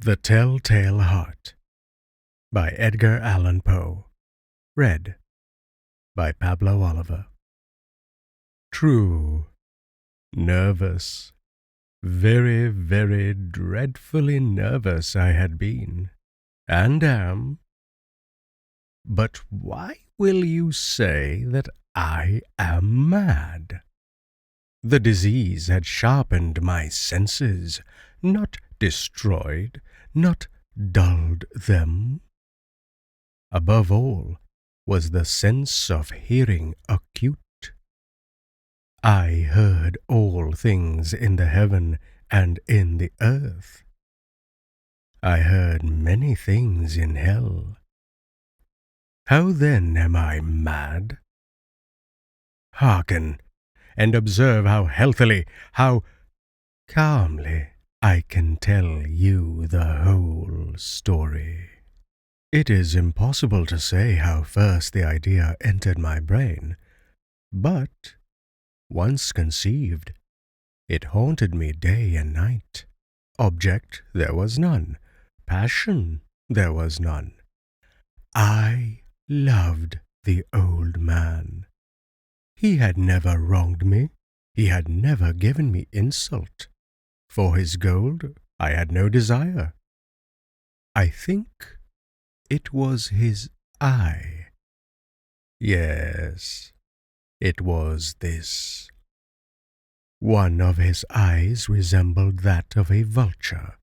The Telltale Heart by Edgar Allan Poe. Read by Pablo Oliver. True, nervous, very, very dreadfully nervous I had been, and am. But why will you say that I am mad? The disease had sharpened my senses, not destroyed, not dulled them. Above all was the sense of hearing acute. I heard all things in the heaven and in the earth. I heard many things in hell. How then am I mad? Hearken, and observe how healthily, how calmly I can tell you the whole story. It is impossible to say how first the idea entered my brain, but, once conceived, it haunted me day and night. Object there was none, passion there was none. I loved the old man. He had never wronged me. He had never given me insult. For his gold I had no desire. I think it was his eye. Yes, it was this. One of his eyes resembled that of a vulture,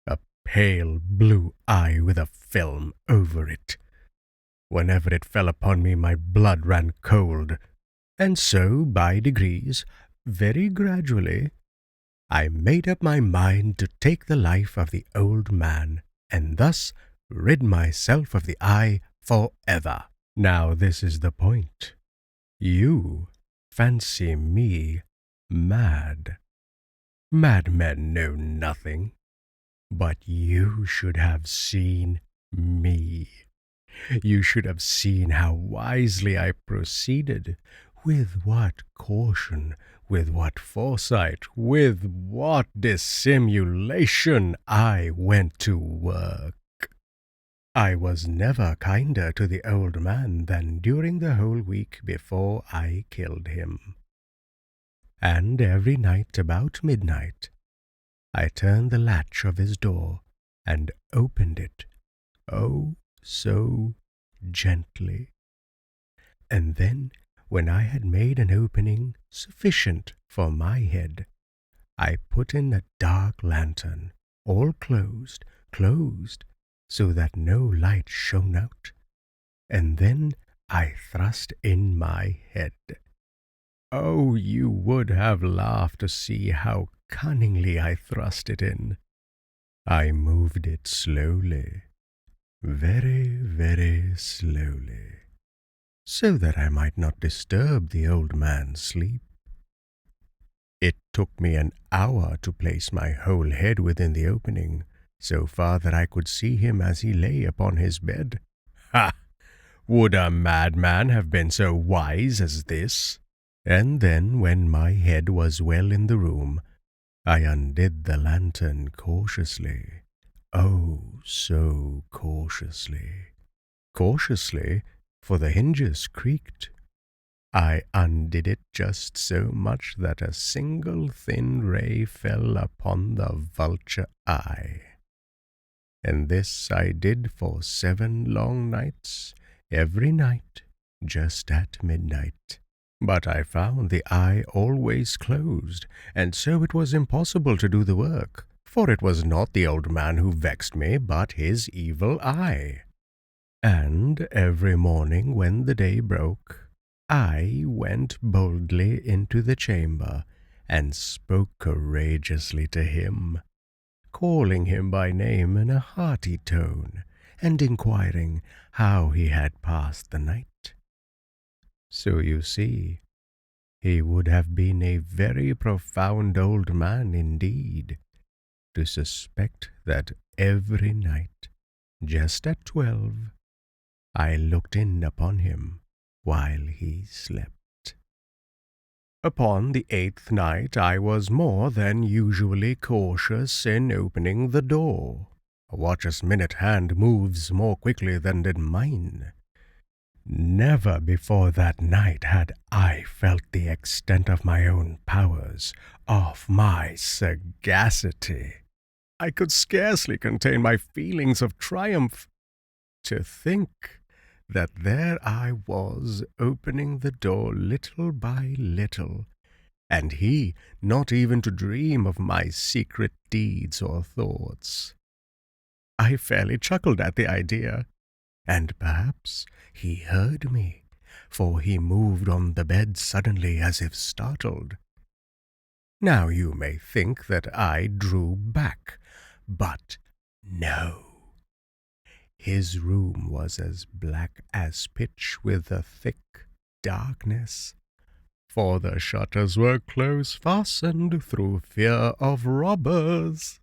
a pale blue eye with a film over it. Whenever it fell upon me, my blood ran cold, and so, by degrees, very gradually, I made up my mind to take the life of the old man, and thus rid myself of the eye forever. Now this is the point. You fancy me mad. Madmen know nothing, but you should have seen me. You should have seen how wisely I proceeded, with what caution, with what foresight, with what dissimulation I went to work. I was never kinder to the old man than during the whole week before I killed him. And every night about midnight, I turned the latch of his door and opened it, oh, so gently. And then, when I had made an opening sufficient for my head, I put in a dark lantern, all closed, so that no light shone out, and then I thrust in my head. Oh, you would have laughed to see how cunningly I thrust it in. I moved it slowly, very, very slowly, so that I might not disturb the old man's sleep. It took me an hour to place my whole head within the opening, so far that I could see him as he lay upon his bed. Ha! Would a madman have been so wise as this? And then, when my head was well in the room, I undid the lantern cautiously. Oh, so cautiously. Cautiously, for the hinges creaked. I undid it just so much that a single thin ray fell upon the vulture eye. And this I did for 7 long nights, every night, just at midnight. But I found the eye always closed, and so it was impossible to do the work, for it was not the old man who vexed me, but his evil eye. And every morning when the day broke, I went boldly into the chamber and spoke courageously to him, calling him by name in a hearty tone, and inquiring how he had passed the night. So you see, he would have been a very profound old man indeed, to suspect that every night, just at 12, I looked in upon him while he slept. Upon the 8th night I was more than usually cautious in opening the door, A watch's minute hand moves more quickly than did mine. Never before that night had I felt the extent of my own powers, of my sagacity. I could scarcely contain my feelings of triumph. To think that there I was, opening the door little by little, and he not even to dream of my secret deeds or thoughts. I fairly chuckled at the idea, and perhaps he heard me, for he moved on the bed suddenly as if startled. Now you may think that I drew back, but no. His room was as black as pitch with a thick darkness, for the shutters were close fastened through fear of robbers.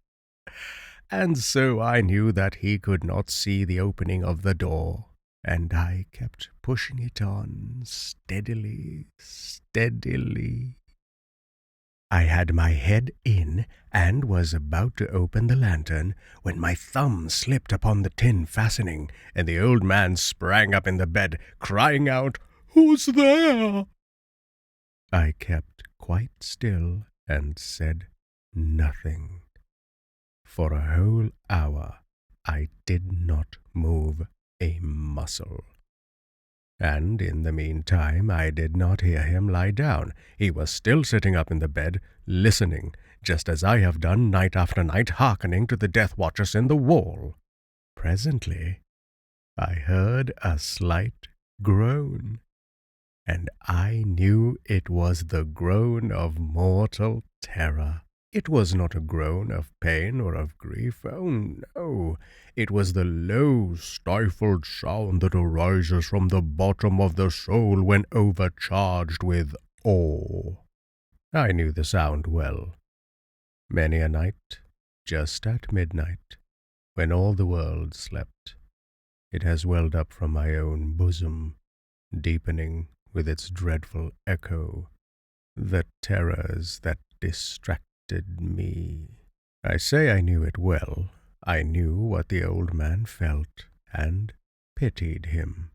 And so I knew that he could not see the opening of the door, and I kept pushing it on steadily, steadily. I had my head in and was about to open the lantern when my thumb slipped upon the tin fastening, and the old man sprang up in the bed, crying out, "Who's there?" I kept quite still and said nothing. For a whole hour I did not move a muscle. And in the meantime I did not hear him lie down. He was still sitting up in the bed, listening, just as I have done night after night, hearkening to the death watches in the wall. Presently I heard a slight groan, and I knew it was the groan of mortal terror. It was not a groan of pain or of grief. Oh, no. It was the low, stifled sound that arises from the bottom of the soul when overcharged with awe. I knew the sound well. Many a night, just at midnight, when all the world slept, it has welled up from my own bosom, deepening with its dreadful echo the terrors that distracted me. I say I knew it well. I knew what the old man felt, and pitied him.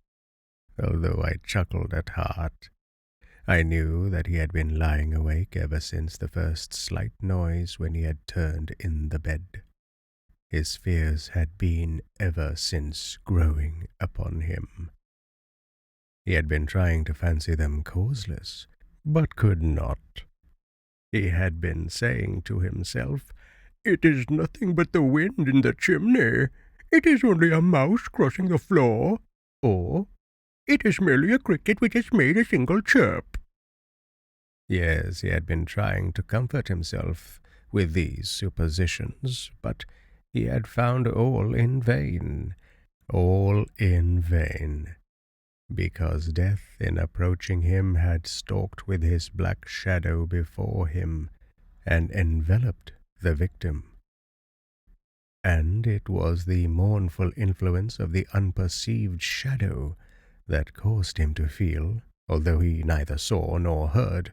Although I chuckled at heart, I knew that he had been lying awake ever since the first slight noise when he had turned in the bed. His fears had been ever since growing upon him. He had been trying to fancy them causeless, but could not. He had been saying to himself, "It is nothing but the wind in the chimney. It is only a mouse crossing the floor. Or, it is merely a cricket which has made a single chirp." Yes, he had been trying to comfort himself with these suppositions, but he had found all in vain. All in vain. Because death in approaching him had stalked with his black shadow before him and enveloped the victim. And it was the mournful influence of the unperceived shadow that caused him to feel, although he neither saw nor heard,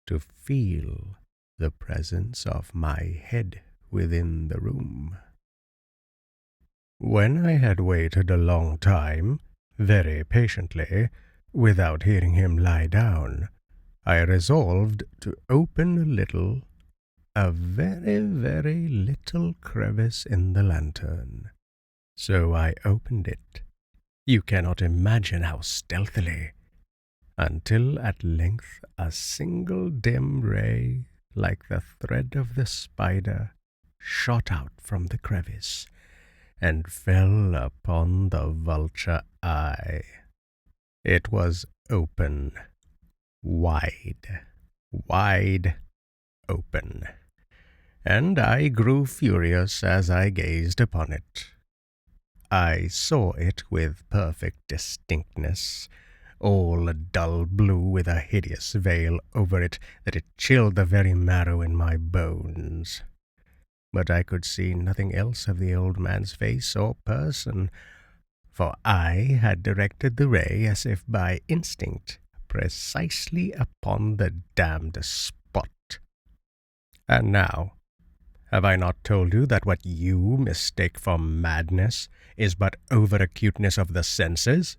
to feel the presence of my head within the room. When I had waited a long time, very patiently, without hearing him lie down, I resolved to open a very, very little crevice in the lantern. So I opened it. You cannot imagine how stealthily, until at length a single dim ray, like the thread of the spider, shot out from the crevice and fell upon the vulture eye. It was open, wide, wide open, and I grew furious as I gazed upon it. I saw it with perfect distinctness, all a dull blue with a hideous veil over it that it chilled the very marrow in my bones. But I could see nothing else of the old man's face or person, for I had directed the ray as if by instinct precisely upon the damned spot. And now, Have I not told you that what you mistake for madness is but over-acuteness of the senses?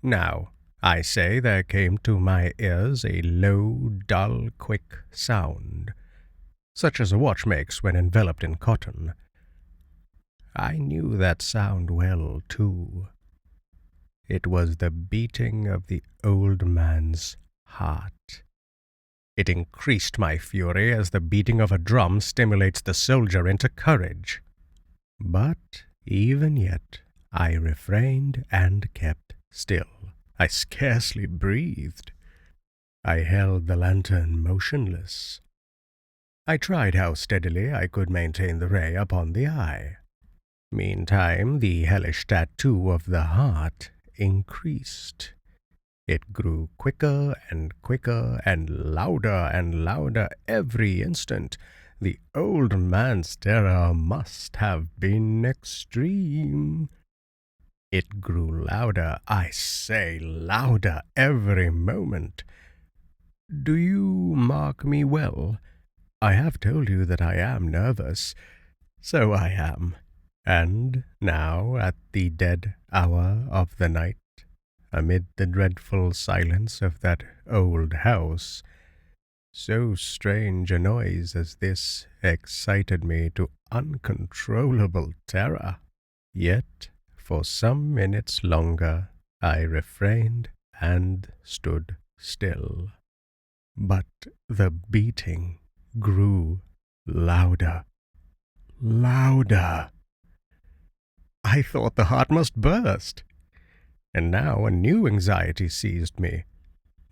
Now, I say there came to my ears a low, dull, quick sound, such as a watch makes when enveloped in cotton. I knew that sound well, too. It was the beating of the old man's heart. It increased my fury as the beating of a drum stimulates the soldier into courage. But even yet I refrained and kept still. I scarcely breathed. I held the lantern motionless. I tried how steadily I could maintain the ray upon the eye. Meantime, the hellish tattoo of the heart increased. It grew quicker and louder every instant. The old man's terror must have been extreme. It grew louder, I say louder, every moment. Do you mark me well? I have told you that I am nervous. So I am. And now, at the dead hour of the night, amid the dreadful silence of that old house, so strange a noise as this excited me to uncontrollable terror. Yet, for some minutes longer, I refrained and stood still. But the beating grew louder. I thought the heart must burst. And now a new anxiety seized me.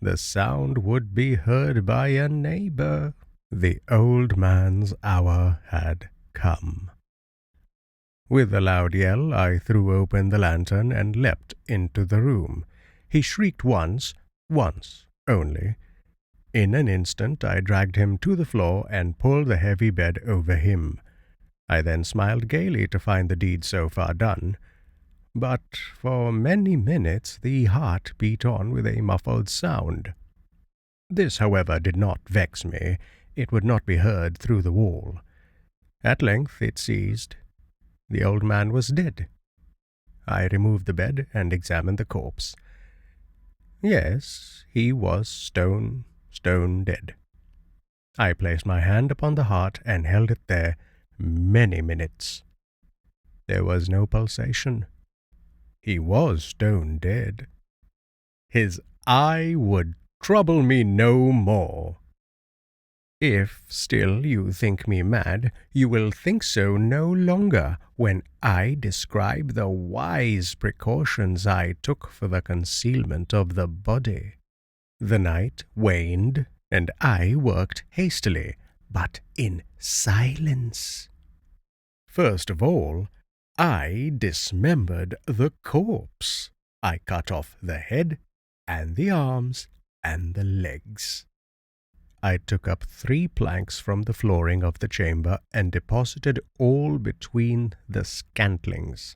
The sound would be heard by a neighbor. The old man's hour had come. With a loud yell, I threw open the lantern and leapt into the room. He shrieked once only. In an instant I dragged him to the floor and pulled the heavy bed over him. I then smiled gaily to find the deed so far done. But for many minutes the heart beat on with a muffled sound. This, however, did not vex me. It would not be heard through the wall. At length it ceased. The old man was dead. I removed the bed and examined the corpse. Yes, he was stone dead. I placed my hand upon the heart and held it there many minutes. There was no pulsation. He was stone dead. His eye would trouble me no more. If still you think me mad, you will think so no longer when I describe the wise precautions I took for the concealment of the body. The night waned, and I worked hastily, but in silence. First of all, I dismembered the corpse. I cut off the head, and the arms, and the legs. I took up 3 planks from the flooring of the chamber and deposited all between the scantlings.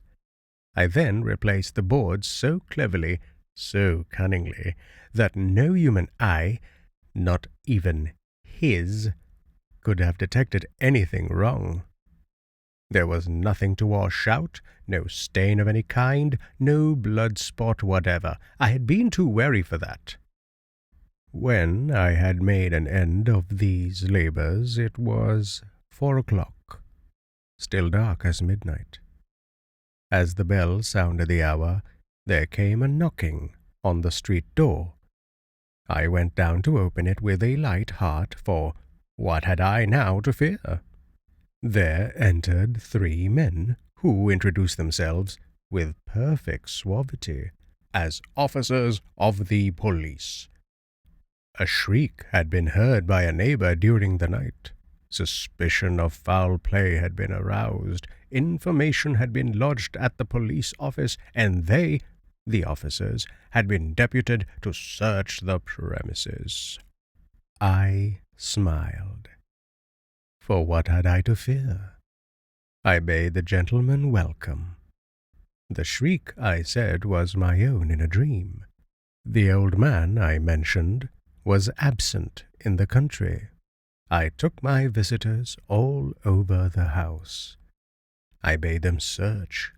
I then replaced the boards so cleverly, so cunningly, that no human eye, not even his, could have detected anything wrong. There was nothing to wash out, no stain of any kind, no blood spot whatever. I had been too wary for that. When I had made an end of these labors, it was 4 o'clock, still dark as midnight. As the bell sounded the hour, there came a knocking on the street door. I went down to open it with a light heart, for what had I now to fear? There entered 3 men, who introduced themselves with perfect suavity as officers of the police. A shriek had been heard by a neighbor during the night. Suspicion of foul play had been aroused. Information had been lodged at the police office, and they, the officers, had been deputed to search the premises. I smiled. For what had I to fear? I bade the gentleman welcome. The shriek, I said, was my own in a dream. The old man, I mentioned, was absent in the country. I took my visitors all over the house. I bade them search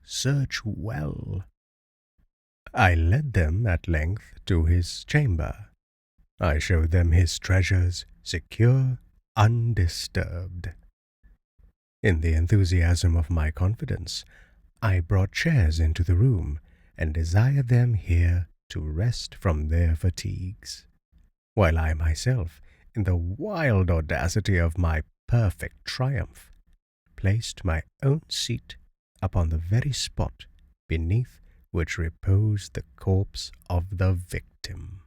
well. I led them at length to his chamber. I showed them his treasures, secure, undisturbed. In the enthusiasm of my confidence, I brought chairs into the room and desired them here to rest from their fatigues, while I myself, in the wild audacity of my perfect triumph, placed my own seat upon the very spot beneath which reposed the corpse of the victim.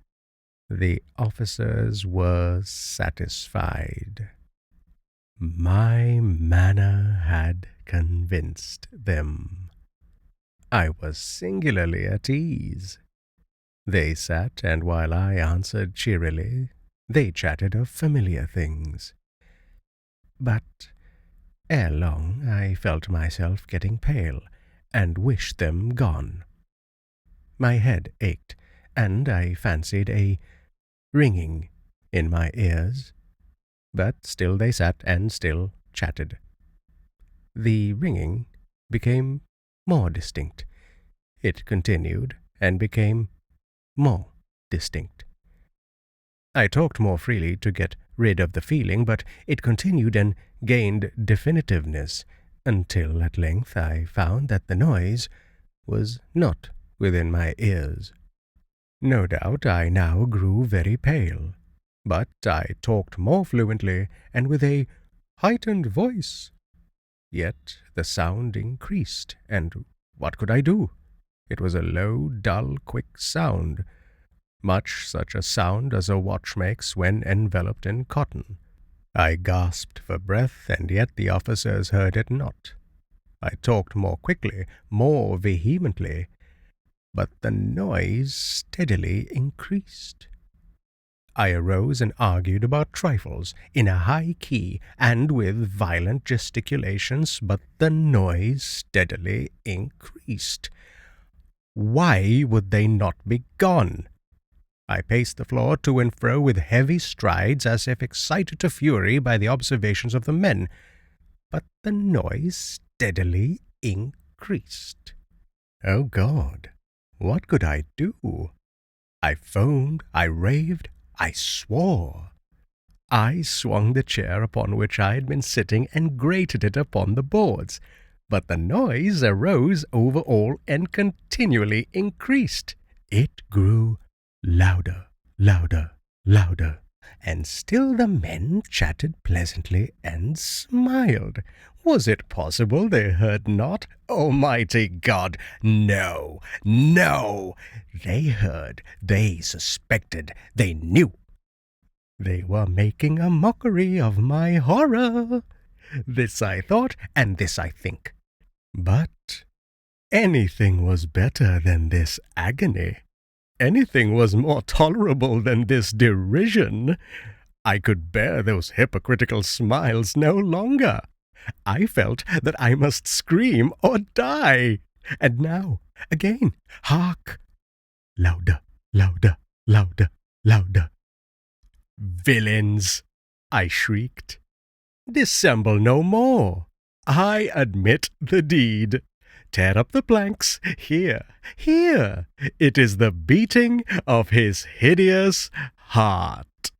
The officers were satisfied. My manner had convinced them. I was singularly at ease. They sat, and while I answered cheerily, they chatted of familiar things. But ere long I felt myself getting pale, and wished them gone. My head ached, and I fancied a ringing in my ears, but still they sat and still chatted. The ringing became more distinct. It continued and became more distinct. I talked more freely to get rid of the feeling, but it continued and gained definitiveness, until at length I found that the noise was not within my ears. No doubt I now grew very pale, but I talked more fluently and with a heightened voice. Yet the sound increased, and what could I do? It was a low, dull, quick sound, much such a sound as a watch makes when enveloped in cotton. I gasped for breath, and yet the officers heard it not. I talked more quickly, more vehemently, but the noise steadily increased. I arose and argued about trifles in a high key and with violent gesticulations, but the noise steadily increased. Why would they not be gone? I paced the floor to and fro with heavy strides, as if excited to fury by the observations of the men, but the noise steadily increased. Oh God! What could I do? I foamed, I raved, I swore. I swung the chair upon which I had been sitting and grated it upon the boards, but the noise arose over all and continually increased. It grew louder, louder, louder, and still the men chatted pleasantly and smiled. Was it possible they heard not? Almighty God! No, no! They heard, they suspected, they knew. They were making a mockery of my horror. This I thought, and this I think. But anything was better than this agony. Anything was more tolerable than this derision. I could bear those hypocritical smiles no longer. I felt that I must scream or die. And now, again, hark! Louder, louder, louder, louder. Villains! I shrieked. Dissemble no more. I admit the deed. Tear up the planks. Here, here. It is the beating of his hideous heart.